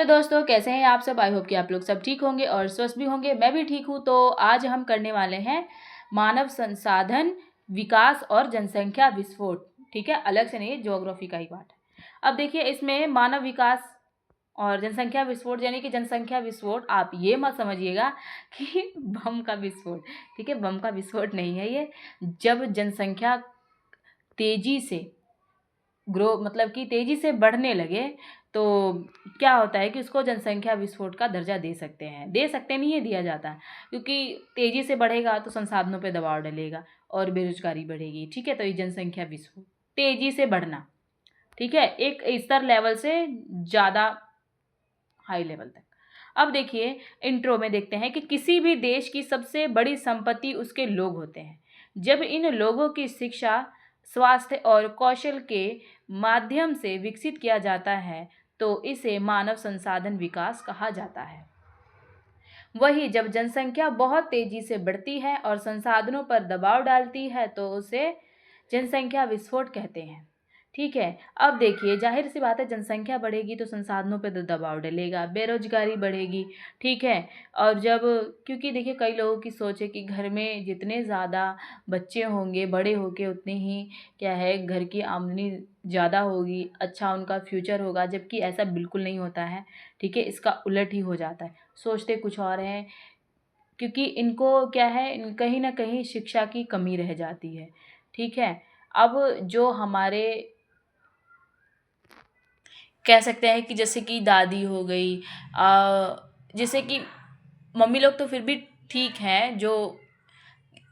तो दोस्तों, कैसे हैं आप सब? आई होप कि आप लोग सब ठीक होंगे और स्वस्थ भी होंगे। मैं भी ठीक हूँ। तो आज हम करने वाले हैं मानव संसाधन विकास और जनसंख्या विस्फोट। ठीक है, अलग से नहीं, ज्योग्राफी का ही पार्ट है। अब देखिए, इसमें मानव विकास और जनसंख्या विस्फोट यानी कि जनसंख्या विस्फोट, आप ये मत समझिएगा कि बम का विस्फोट। ठीक है, बम का विस्फोट नहीं है ये। जब जनसंख्या तेजी से ग्रो मतलब कि तेजी से बढ़ने लगे तो क्या होता है कि उसको जनसंख्या विस्फोट का दर्जा दे सकते नहीं है, दिया जाता है। क्योंकि तेजी से बढ़ेगा तो संसाधनों पे दबाव डलेगा और बेरोजगारी बढ़ेगी। ठीक है, तो ये जनसंख्या विस्फोट, तेजी से बढ़ना। ठीक है, एक स्तर लेवल से ज़्यादा हाई लेवल तक। अब देखिए, इंट्रो में देखते हैं कि किसी भी देश की सबसे बड़ी संपत्ति उसके लोग होते हैं। जब इन लोगों की शिक्षा, स्वास्थ्य और कौशल के माध्यम से विकसित किया जाता है तो इसे मानव संसाधन विकास कहा जाता है। वही जब जनसंख्या बहुत तेजी से बढ़ती है और संसाधनों पर दबाव डालती है तो उसे जनसंख्या विस्फोट कहते हैं। ठीक है, अब देखिए, जाहिर सी बात है, जनसंख्या बढ़ेगी तो संसाधनों पर तो दबाव डलेगा, बेरोजगारी बढ़ेगी। ठीक है, और जब, क्योंकि देखिए, कई लोगों की सोच है कि घर में जितने ज़्यादा बच्चे होंगे, बड़े होके उतने ही क्या है, घर की आमदनी ज़्यादा होगी, अच्छा उनका फ्यूचर होगा, जबकि ऐसा बिल्कुल नहीं होता है। ठीक है, इसका उलट ही हो जाता है। सोचते कुछ और हैं, क्योंकि इनको क्या है, कहीं ना कहीं शिक्षा की कमी रह जाती है। ठीक है, अब जो हमारे कह सकते हैं कि जैसे कि दादी हो गई, जैसे कि मम्मी लोग तो फिर भी ठीक हैं, जो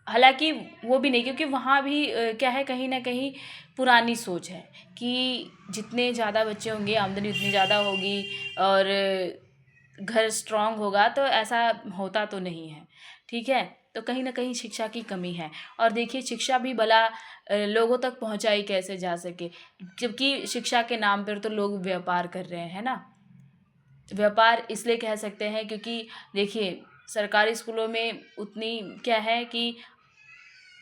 हालांकि वो भी नहीं, क्योंकि वहाँ भी क्या है, कहीं ना कहीं पुरानी सोच है कि जितने ज़्यादा बच्चे होंगे आमदनी उतनी ज़्यादा होगी और घर स्ट्रांग होगा, तो ऐसा होता तो नहीं है। ठीक है, तो कहीं ना कहीं शिक्षा की कमी है। और देखिए, शिक्षा भी भला लोगों तक पहुंचाई कैसे जा सके, जबकि शिक्षा के नाम पर तो लोग व्यापार कर रहे हैं ना। व्यापार इसलिए कह सकते हैं क्योंकि देखिए, सरकारी स्कूलों में उतनी क्या है कि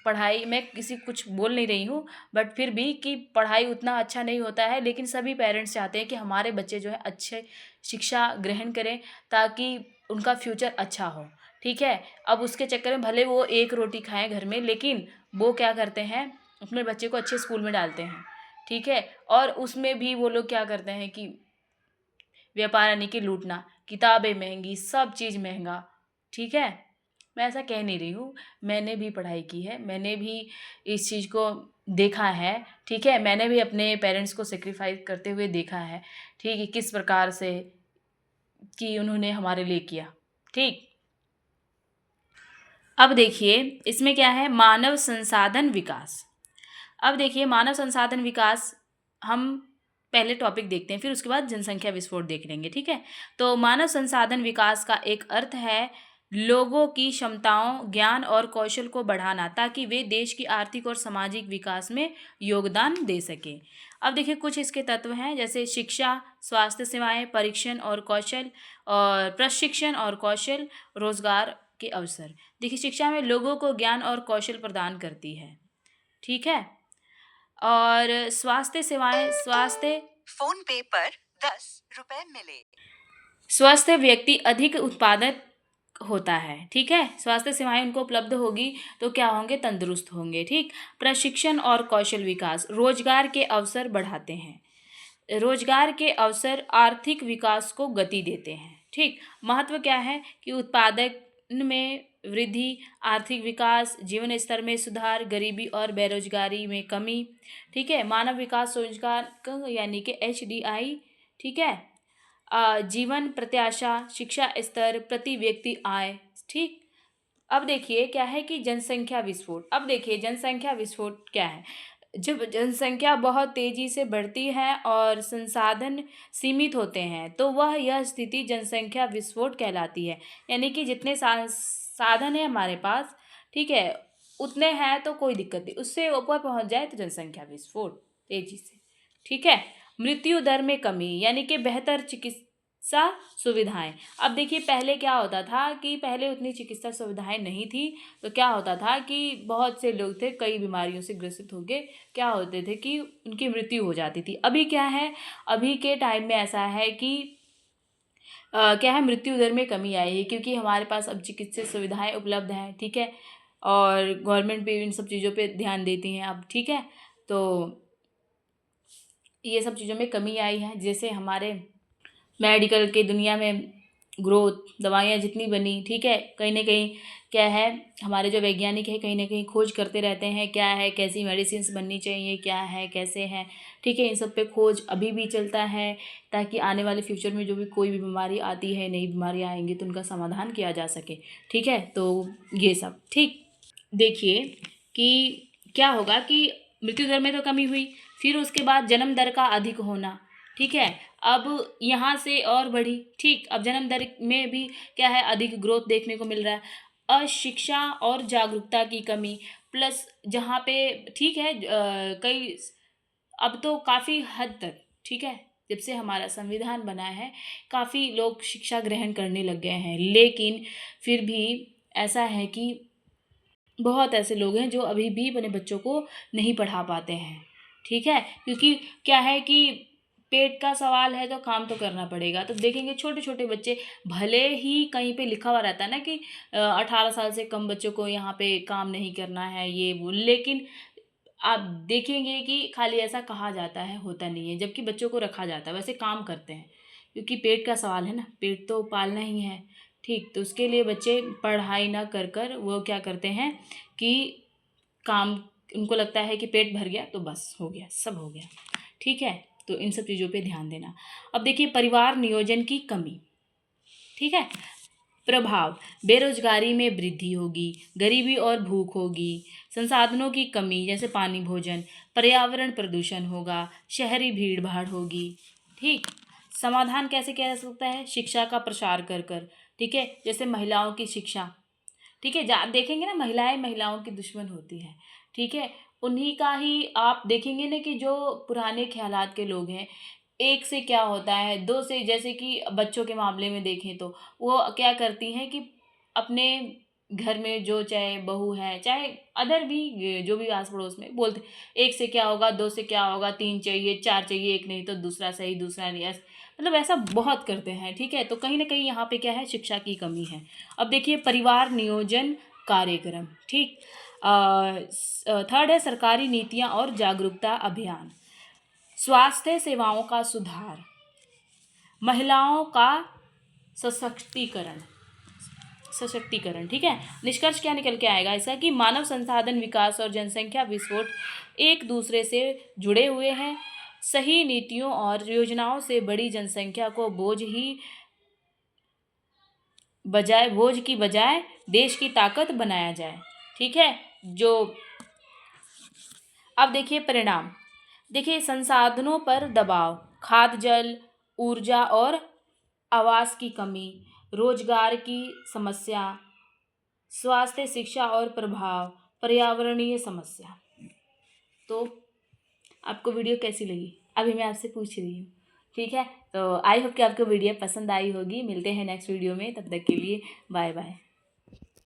पढ़ाई, मैं किसी कुछ बोल नहीं रही हूँ, बट फिर भी कि पढ़ाई उतना अच्छा नहीं होता है, लेकिन सभी पेरेंट्स चाहते हैं कि हमारे बच्चे जो है अच्छे शिक्षा ग्रहण करें ताकि उनका फ्यूचर अच्छा हो। ठीक है, अब उसके चक्कर में भले वो एक रोटी खाएं घर में, लेकिन वो क्या करते हैं, अपने बच्चे को अच्छे स्कूल में डालते हैं। ठीक है, और उसमें भी वो लोग क्या करते हैं कि व्यापार यानी कि लूटना, किताबें महंगी, सब चीज़ महंगा। ठीक है, मैं ऐसा कह नहीं रही हूँ, मैंने भी पढ़ाई की है, मैंने भी इस चीज़ को देखा है। ठीक है, मैंने भी अपने पेरेंट्स को सेक्रीफाइस करते हुए देखा है। ठीक है, किस प्रकार से कि उन्होंने हमारे लिए किया। ठीक, अब देखिए, इसमें क्या है, मानव संसाधन विकास। अब देखिए, मानव संसाधन विकास, हम पहले टॉपिक देखते हैं, फिर उसके बाद जनसंख्या विस्फोट देख लेंगे। ठीक है, तो मानव संसाधन विकास का एक अर्थ है लोगों की क्षमताओं, ज्ञान और कौशल को बढ़ाना ताकि वे देश की आर्थिक और सामाजिक विकास में योगदान दे सकें। अब देखिए, कुछ इसके तत्व हैं, जैसे शिक्षा, स्वास्थ्य सेवाएं, परीक्षण और कौशल और प्रशिक्षण और कौशल, रोजगार के अवसर। देखिए, शिक्षा में लोगों को ज्ञान और कौशल प्रदान करती है। ठीक है, और स्वास्थ्य सेवाएं, स्वास्थ्य फोन पे पर 10 रुपए मिले, स्वस्थ व्यक्ति अधिक उत्पादक होता है। ठीक है, स्वास्थ्य सेवाएं उनको उपलब्ध होगी तो क्या होंगे, तंदुरुस्त होंगे। ठीक, प्रशिक्षण और कौशल विकास, रोजगार के अवसर बढ़ाते हैं। रोजगार के अवसर आर्थिक विकास को गति देते हैं। ठीक, महत्व क्या है कि उत्पादन में वृद्धि, आर्थिक विकास, जीवन स्तर में सुधार, गरीबी और बेरोजगारी में कमी। ठीक है, मानव विकास सूचकांक यानी कि HDI। ठीक है, जीवन प्रत्याशा, शिक्षा स्तर, प्रति व्यक्ति आय। ठीक, अब देखिए क्या है कि जनसंख्या विस्फोट। अब देखिए, जनसंख्या विस्फोट क्या है, जब जनसंख्या बहुत तेजी से बढ़ती है और संसाधन सीमित होते हैं तो वह यह स्थिति जनसंख्या विस्फोट कहलाती है। यानी कि जितने साधन है हमारे पास, ठीक है, उतने हैं तो कोई दिक्कत नहीं, उससे ऊपर पहुंच जाए तो जनसंख्या विस्फोट तेजी से। ठीक है, मृत्यु दर में कमी यानी कि बेहतर चिकित्सा सुविधाएं। अब देखिए, पहले क्या होता था कि पहले उतनी चिकित्सा सुविधाएं नहीं थी, तो क्या होता था कि बहुत से लोग थे कई बीमारियों से ग्रसित होके क्या होते थे कि उनकी मृत्यु हो जाती थी। अभी क्या है, अभी के टाइम में ऐसा है कि क्या है, मृत्यु दर में कमी आई है, क्योंकि हमारे पास अब चिकित्सीय सुविधाएं उपलब्ध हैं, ठीक है, और गवर्नमेंट भी इन सब चीज़ों पे ध्यान देती हैं अब, ठीक है। तो ये सब चीज़ों में कमी आई है, जैसे हमारे मेडिकल के दुनिया में ग्रोथ, दवाइयाँ जितनी बनी, ठीक है, कहीं ना कहीं क्या है, हमारे जो वैज्ञानिक है कहीं ना कहीं खोज करते रहते हैं, क्या है, कैसी मेडिसिन्स बननी चाहिए, क्या है, कैसे है, ठीक है, इन सब पे खोज अभी भी चलता है, ताकि आने वाले फ्यूचर में जो भी कोई भी बीमारी आती है, नई बीमारियाँ आएंगी तो उनका समाधान किया जा सके, ठीक है। तो ये सब ठीक। देखिए कि क्या होगा कि मृत्यु दर में तो कमी हुई, फिर उसके बाद जन्म दर का अधिक होना, ठीक है, अब यहाँ से और बढ़ी, ठीक, अब जन्म दर में भी क्या है, अधिक ग्रोथ देखने को मिल रहा है। अशिक्षा और जागरूकता की कमी, प्लस जहाँ पे ठीक है, कई, अब तो काफ़ी हद तक, ठीक है, जब से हमारा संविधान बना है काफ़ी लोग शिक्षा ग्रहण करने लग गए हैं, लेकिन फिर भी ऐसा है कि बहुत ऐसे लोग हैं जो अभी भी अपने बच्चों को नहीं पढ़ा पाते हैं, ठीक है, क्योंकि क्या है कि पेट का सवाल है तो काम तो करना पड़ेगा। तो देखेंगे छोटे छोटे बच्चे, भले ही कहीं पे लिखा हुआ रहता है ना कि 18 साल से कम बच्चों को यहाँ पे काम नहीं करना है, ये वो, लेकिन आप देखेंगे कि खाली ऐसा कहा जाता है, होता नहीं है, जबकि बच्चों को रखा जाता है, वैसे काम करते हैं, क्योंकि पेट का सवाल है ना, पेट तो पालना ही है, ठीक। तो उसके लिए बच्चे पढ़ाई ना कर कर वो क्या करते हैं कि काम, उनको लगता है कि पेट भर गया तो बस हो गया, सब हो गया, ठीक है। तो इन सब चीज़ों पे ध्यान देना। अब देखिए परिवार नियोजन की कमी, ठीक है, प्रभाव, बेरोजगारी में वृद्धि होगी, गरीबी और भूख होगी, संसाधनों की कमी जैसे पानी, भोजन, पर्यावरण प्रदूषण होगा, शहरी भीड़ भाड़ होगी, ठीक। समाधान कैसे किया जा सकता है, शिक्षा का प्रसार कर कर, ठीक है, जैसे महिलाओं की शिक्षा, ठीक है, जा देखेंगे ना, महिलाएं महिलाओं की दुश्मन होती है, ठीक है, उन्हीं का ही आप देखेंगे ना कि जो पुराने ख्यालात के लोग हैं, एक से क्या होता है, दो से, जैसे कि बच्चों के मामले में देखें तो वो क्या करती हैं कि अपने घर में जो चाहे बहू है, चाहे अदर भी जो भी आस पड़ोस में बोलते, एक से क्या होगा, दो से क्या होगा, तीन चाहिए, चार चाहिए, एक नहीं तो दूसरा सही, दूसरा नहीं, ऐसा मतलब ऐसा बहुत करते हैं, ठीक है। तो कहीं ना कहीं यहाँ पे क्या है, शिक्षा की कमी है। अब देखिए परिवार नियोजन कार्यक्रम, ठीक। थर्ड है सरकारी नीतियाँ और जागरूकता अभियान, स्वास्थ्य सेवाओं का सुधार, महिलाओं का सशक्तिकरण, सशक्तिकरण, ठीक है। निष्कर्ष क्या निकल के आएगा इसका कि मानव संसाधन विकास और जनसंख्या विस्फोट एक दूसरे से जुड़े हुए हैं। सही नीतियों और योजनाओं से बड़ी जनसंख्या को बोझ की बजाय देश की ताकत बनाया जाए, ठीक है। जो अब देखिए परिणाम, देखिए संसाधनों पर दबाव, खाद्य जल, ऊर्जा और आवास की कमी, रोजगार की समस्या, स्वास्थ्य शिक्षा और प्रभाव, पर्यावरणीय समस्या। तो आपको वीडियो कैसी लगी, अभी मैं आपसे पूछ रही हूँ, ठीक है। तो आई होप कि आपको वीडियो पसंद आई होगी। मिलते हैं नेक्स्ट वीडियो में, तब तक के लिए बाय बाय।